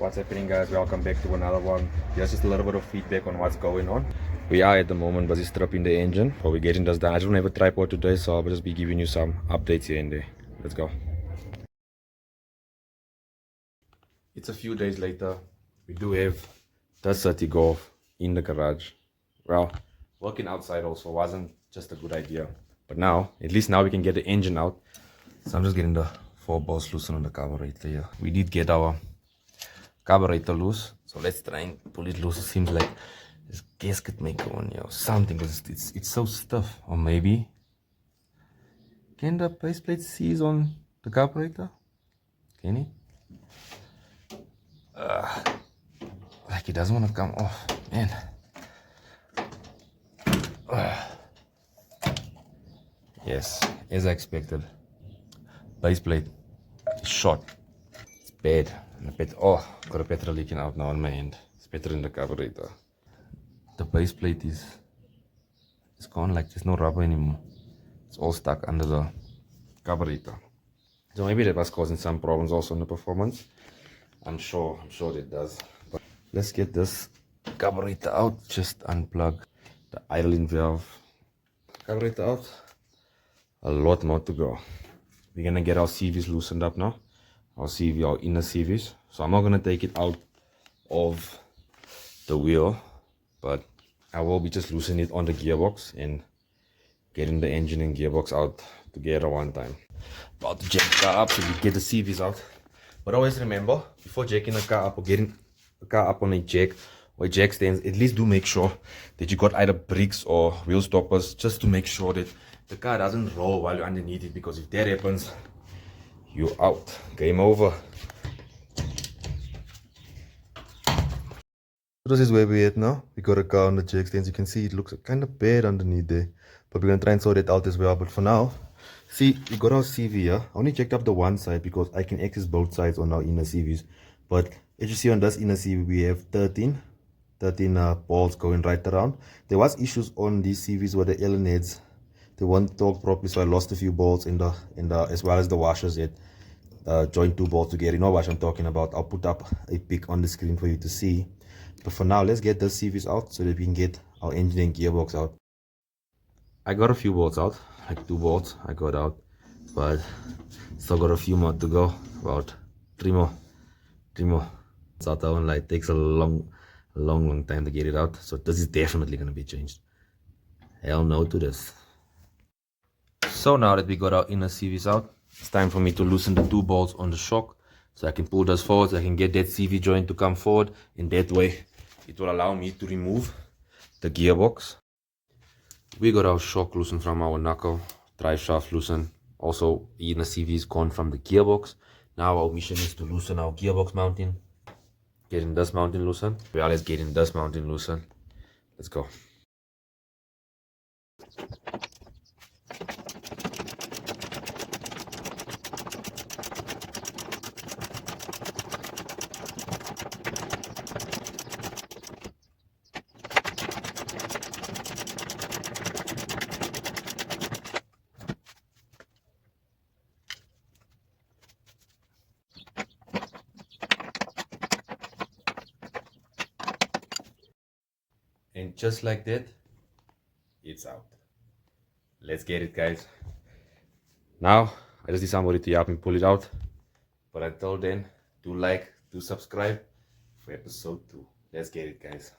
What's happening, guys? Welcome back to another one. Here's just a little bit of feedback on what's going on. We are at the moment busy stripping the engine, but we're getting this done. I don't have a tripod today, so I'll just be giving you some updates here and there. Let's go. It's a few days later. We do have the City Golf in the garage. Well, working outside also wasn't just a good idea. But now, at least now we can get the engine out. So I'm just getting the 4 bolts loosened on the carburetor here. We did get our carburetor loose, so let's try and pull it loose. It seems like this gasket may go on here or something, because it's so stiff. Or maybe, can the base plate seize on the carburetor? Can he? Like it doesn't want to come off, man. Yes, as I expected, base plate is short. It's bad. Oh, got a petrol leaking out now on my end. It's better than the carburetor. The base plate is gone, like there's no rubber anymore. It's all stuck under the carburetor. So maybe that was causing some problems also in the performance. I'm sure it does. But let's get this carburetor out. Just unplug the idling valve. Carburetor out. A lot more to go. We're gonna get our CVs loosened up now. Our CV, our inner CVs. So I'm not gonna take it out of the wheel, but I will be just loosening it on the gearbox and getting the engine and gearbox out together one time. About to jack the car up so we get the CVs out. But always remember, before jacking the car up or getting the car up on a jack or a jack stands, at least do make sure that you got either brakes or wheel stoppers, just to make sure that the car doesn't roll while you're underneath it, because if that happens, you're out. Game over. This is where we're at now. We got a car on the jack stands. You can see it looks kind of bad underneath there, but we're gonna try and sort it out as well. But for now, see, we got our CV here. I only checked up the one side because I can access both sides on our inner CVs. But as you see on this inner CV, we have 13 balls going right around. There was issues on these CVs where the Allen heads, they weren't torqued properly, so I lost a few bolts in the as well as the washers yet. Join 2 bolts together. You know what I'm talking about. I'll put up a pic on the screen for you to see. But for now, let's get the CVs out so that we can get our engine and gearbox out. I got a few bolts out, like 2 bolts I got out, but still got a few more to go. About 3 more. So that one like takes a long time to get it out. So this is definitely gonna be changed. Hell no to this. So now that we got our inner CVs out, it's time for me to loosen the 2 bolts on the shock, so I can pull this forward, so I can get that CV joint to come forward, and that way it will allow me to remove the gearbox. We got our shock loosened from our knuckle, drive shaft loosened, also inner CV is gone from the gearbox. Now our mission is to loosen our gearbox mounting, getting this mounting loosened, as well as getting this mounting loosened. Let's go. And just like that, it's out. Let's get it, guys. Now, I just need somebody to help me pull it out. But until then, do like, do subscribe for episode 2. Let's get it, guys.